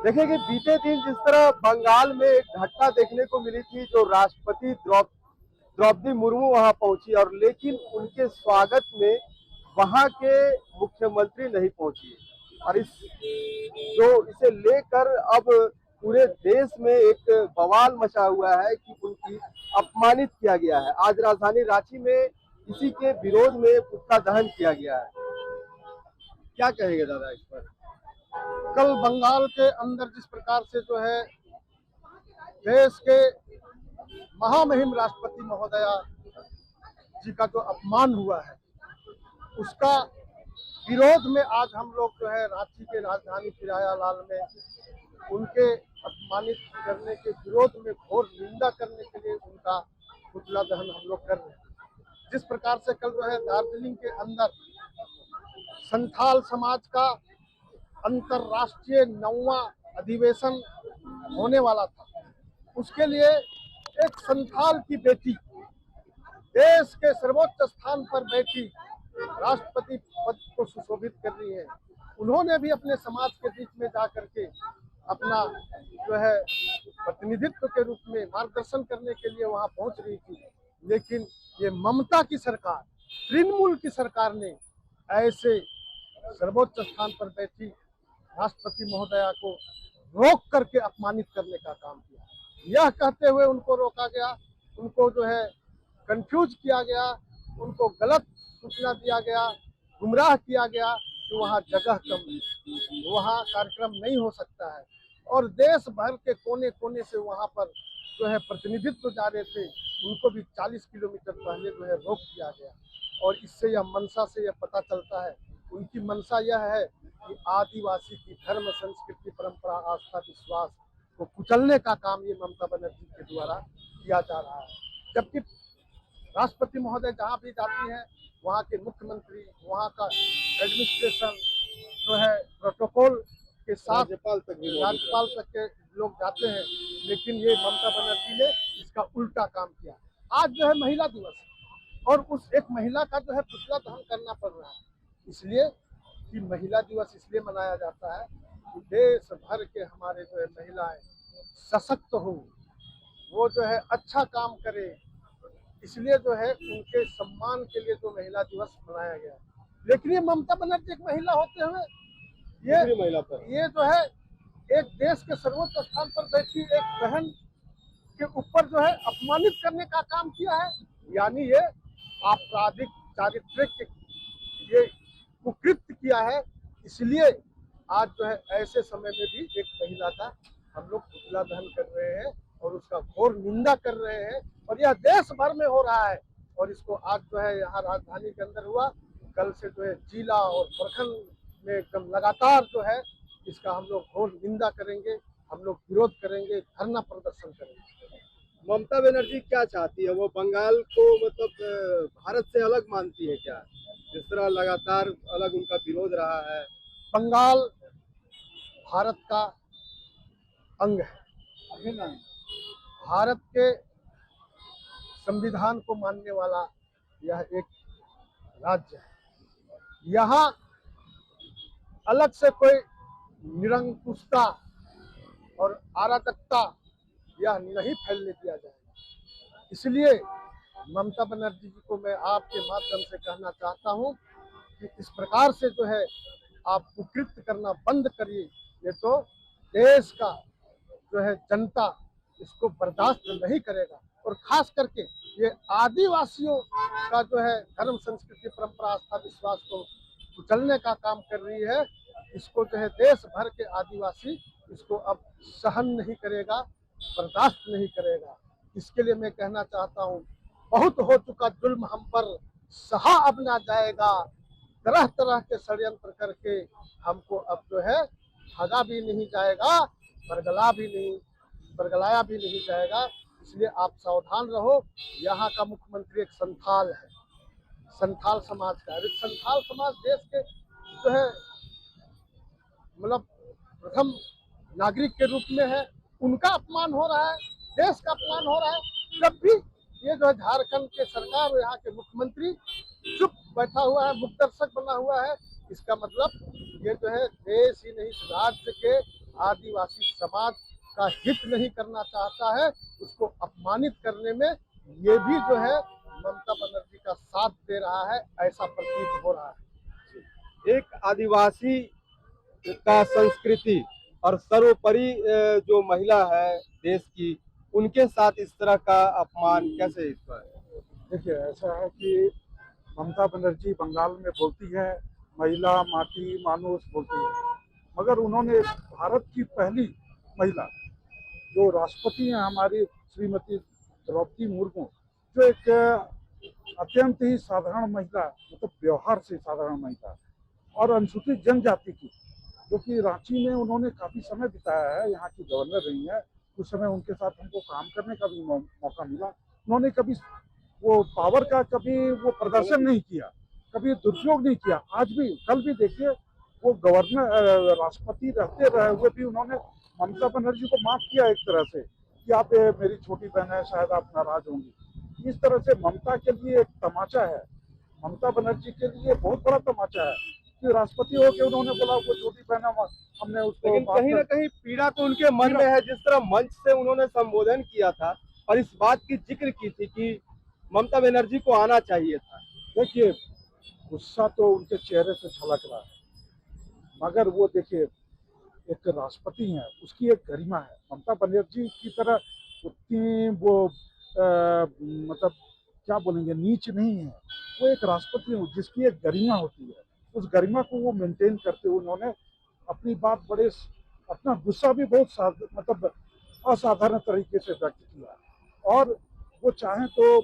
देखिए कि बीते दिन जिस तरह बंगाल में एक घटना देखने को मिली थी, जो राष्ट्रपति द्रौपदी मुर्मू वहां पहुंची और लेकिन उनके स्वागत में वहां के मुख्यमंत्री नहीं पहुंची। और इसे लेकर अब पूरे देश में एक बवाल मचा हुआ है कि उनकी अपमानित किया गया है। आज राजधानी रांची में इसी के विरोध में पुतला दहन किया गया है। क्या कहेंगे दादा इस पर? कल बंगाल के अंदर जिस प्रकार से जो है देश के महामहिम राष्ट्रपति महोदया जी का जो अपमान हुआ है, उसका विरोध में आज हम लोग जो है रांची के राजधानी किरायालाल में उनके अपमानित करने के विरोध में घोर निंदा करने के लिए उनका पुतला दहन हम लोग कर रहे हैं। जिस प्रकार से कल जो है दार्जिलिंग के अंदर संथाल समाज का अंतर्राष्ट्रीय 9वां अधिवेशन होने वाला था, उसके लिए एक संथाल की बेटी देश के सर्वोच्च स्थान पर बैठी राष्ट्रपति पद को सुशोभित कर रही है। उन्होंने भी अपने समाज के बीच में जा करके अपना जो है प्रतिनिधित्व के रूप में मार्गदर्शन करने के लिए वहां पहुंच रही थी, लेकिन ये ममता की सरकार, तृणमूल की सरकार ने ऐसे सर्वोच्च स्थान पर बैठी राष्ट्रपति महोदया को रोक करके अपमानित करने का काम किया। यह कहते हुए उनको रोका गया, उनको जो है कंफ्यूज किया गया, उनको गलत सूचना दिया गया, गुमराह किया गया कि वहाँ जगह कम है, वहाँ कार्यक्रम नहीं हो सकता है। और देश भर के कोने कोने से वहाँ पर जो है प्रतिनिधित्व जा रहे थे, उनको भी 40 किलोमीटर पहले जो है रोक दिया गया। और इससे यह मंशा से यह पता चलता है, उनकी मंशा यह है कि आदिवासी की धर्म, संस्कृति, परंपरा, आस्था, विश्वास को कुचलने का काम ये ममता बनर्जी के द्वारा किया जा रहा है। जबकि राष्ट्रपति महोदय जहाँ भी जाती हैं, वहाँ के मुख्यमंत्री, वहाँ का एडमिनिस्ट्रेशन जो है प्रोटोकॉल के साथ राज्यपाल तक के लोग जाते हैं, लेकिन ये ममता बनर्जी ने इसका उल्टा काम किया। आज जो है महिला दिवस है और उस एक महिला का जो है पुतला दहन करना पड़ रहा है, इसलिए कि महिला दिवस इसलिए मनाया जाता है कि देश भर के हमारे जो है महिलाएं सशक्त हो, वो जो है अच्छा काम करे, इसलिए जो है उनके सम्मान के लिए जो महिला दिवस मनाया गया। लेकिन ये ममता बनर्जी एक महिला होते हुए ये जो है एक देश के सर्वोच्च स्थान पर बैठी एक बहन के ऊपर जो है अपमानित करने का काम किया है। यानी ये आपराधिक चारित्रिक ये कुकृत्य किया है। इसलिए आज जो है ऐसे समय में भी एक महिला का हम लोग पुतला दहन कर रहे हैं और उसका घोर निंदा कर रहे हैं, और यह देश भर में हो रहा है। और इसको आज जो है यहाँ राजधानी के अंदर हुआ, कल से जो है जिला और प्रखंड में एकदम लगातार जो है इसका हम लोग घोर निंदा करेंगे, हम लोग विरोध करेंगे, धरना प्रदर्शन करेंगे। ममता बनर्जी क्या चाहती है? वो बंगाल को मतलब भारत से अलग मानती है क्या? जिस तरह लगातार अलग उनका विरोध रहा है। बंगाल भारत का अंग है, भारत के संविधान को मानने वाला यह एक राज्य है। यहाँ अलग से कोई निरंकुशता और अराजकता यह नहीं फैलने दिया जाएगा। इसलिए ममता बनर्जी जी को मैं आपके माध्यम से कहना चाहता हूँ कि इस प्रकार से जो है आप कुकृत्य करना बंद करिए, ये तो देश का जो है जनता इसको बर्दाश्त नहीं करेगा। और खास करके ये आदिवासियों का जो है धर्म, संस्कृति, परंपरा, आस्था, विश्वास को कुचलने का काम कर रही है, इसको जो है देश भर के आदिवासी इसको अब सहन नहीं करेगा, बर्दाश्त नहीं करेगा। इसके लिए मैं कहना चाहता हूँ, बहुत हो चुका जुल्म हम पर, सहा अब ना जाएगा, तरह तरह के षड्यंत्र करके हमको अब जो है ठगा भी नहीं जाएगा, बरगलाया भी नहीं जाएगा। इसलिए आप सावधान रहो। यहाँ का मुख्यमंत्री एक संथाल है, संथाल समाज का है। संथाल समाज देश के जो है मतलब प्रथम नागरिक के रूप में है, उनका अपमान हो रहा है, देश का अपमान हो रहा है। जब भी ये जो है झारखंड के सरकार और यहाँ के मुख्यमंत्री चुप बैठा हुआ है, मुख दर्शक बना हुआ है, इसका मतलब ये जो है देश ही नहीं इस राज्य के आदिवासी समाज का हित नहीं करना चाहता है, उसको अपमानित करने में ये भी जो है ममता बनर्जी का साथ दे रहा है, ऐसा प्रतीत हो रहा है। एक आदिवासी का संस्कृति और सर्वोपरि जो महिला है देश की, उनके साथ इस तरह का अपमान कैसे इस पर? देखिए, ऐसा है कि ममता बनर्जी बंगाल में बोलती है महिला माटी मानुष बोलती है, मगर उन्होंने भारत की पहली महिला जो राष्ट्रपति हैं हमारी श्रीमती द्रौपदी मुर्मू, जो एक अत्यंत ही साधारण महिला, मतलब व्यवहार से साधारण महिला और अनुसूचित जनजाति की, जो कि रांची में उन्होंने काफी समय बिताया है, यहाँ की गवर्नर रही है, उस समय उनके साथ हमको काम करने का भी मौका मिला। उन्होंने कभी वो पावर का कभी वो प्रदर्शन नहीं किया, कभी दुरुपयोग नहीं किया। आज भी, कल भी देखिए, वो गवर्नर राष्ट्रपति रहते रहे हुए भी उन्होंने ममता बनर्जी को माफ किया एक तरह से कि आप मेरी छोटी बहन है, शायद आप नाराज होंगी। इस तरह से ममता के लिए एक तमाचा है, ममता बनर्जी के लिए बहुत बड़ा तमाचा है कि राष्ट्रपति हो के उन्होंने बोला वो छोटी बहन हमने उसको। लेकिन कहीं ना कहीं पीड़ा तो उनके मन में है। जिस तरह मंच से उन्होंने संबोधन किया था और इस बात की जिक्र की थी कि ममता बनर्जी को आना चाहिए था। देखिए, गुस्सा तो उनके चेहरे से झलक रहा है, मगर वो देखिए एक राष्ट्रपति हैं, उसकी एक गरिमा है। ममता बनर्जी की तरह उतनी वो मतलब क्या बोलेंगे, नीच नहीं है। वो एक राष्ट्रपति है जिसकी एक गरिमा होती है, उस गरिमा को वो मेंटेन करते हुए उन्होंने अपनी बात बड़े, अपना गुस्सा भी बहुत मतलब असाधारण तरीके से व्यक्त किया। और वो चाहें तो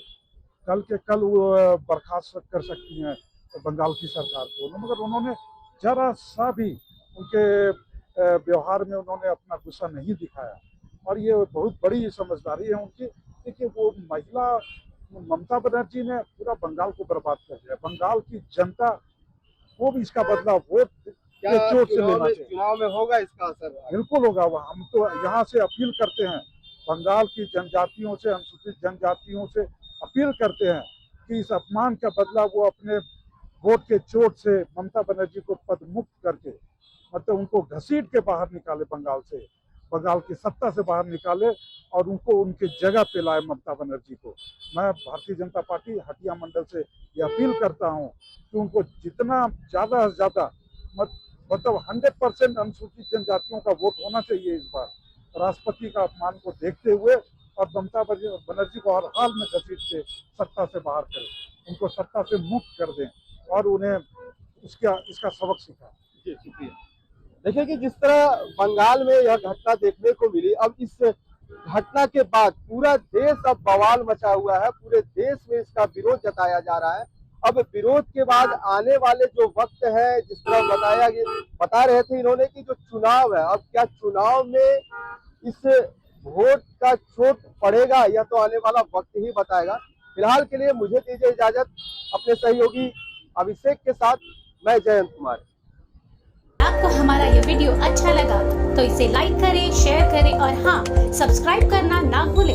कल के कल वो बर्खास्त कर सकती हैं बंगाल की सरकार को, मगर उन्होंने जरा सा भी उनके व्यवहार में उन्होंने अपना गुस्सा नहीं दिखाया, और ये बहुत बड़ी समझदारी है उनकी। देखिए, वो महिला ममता बनर्जी ने पूरा बंगाल को बर्बाद कर दिया। बंगाल की जनता को भी इसका बदला वोट के चोट से लेना चाहिए। चुनाव में होगा इसका असर? बिल्कुल होगा। वह हम तो यहाँ से अपील करते हैं, बंगाल की जनजातियों से, अनुसूचित जनजातियों से अपील करते हैं कि इस अपमान का बदला वो अपने वोट के चोट से ममता बनर्जी को पद मुक्त करके, मतलब उनको घसीट के बाहर निकाले, बंगाल से, बंगाल की सत्ता से बाहर निकाले और उनको उनकी जगह पे लाए ममता बनर्जी को। मैं भारतीय जनता पार्टी हटिया मंडल से ये अपील करता हूँ कि उनको जितना ज़्यादा से ज़्यादा मतलब 100% अनुसूचित जनजातियों का वोट होना चाहिए इस बार, राष्ट्रपति का अपमान को देखते हुए, और ममता बनर्जी को हर हाल में घसीट के सत्ता से बाहर करें, उनको सत्ता से मुक्त कर दें और उन्हें इसका सबक सिखाएं। जी, शुक्रिया। देखिए कि जिस तरह बंगाल में यह घटना देखने को मिली, अब इस घटना के बाद पूरा देश अब बवाल मचा हुआ है, पूरे देश में इसका विरोध जताया जा रहा है। अब विरोध के बाद आने वाले जो वक्त है, जिस तरह बता रहे थे इन्होंने कि जो चुनाव है, अब क्या चुनाव में इस वोट का चोट पड़ेगा, यह तो आने वाला वक्त ही बताएगा। फिलहाल के लिए मुझे दीजिए इजाजत, अपने सहयोगी अभिषेक के साथ मैं जयंत कुमार। आपको हमारा ये वीडियो अच्छा लगा तो इसे लाइक करें, शेयर करें और हाँ, सब्सक्राइब करना ना भूलें।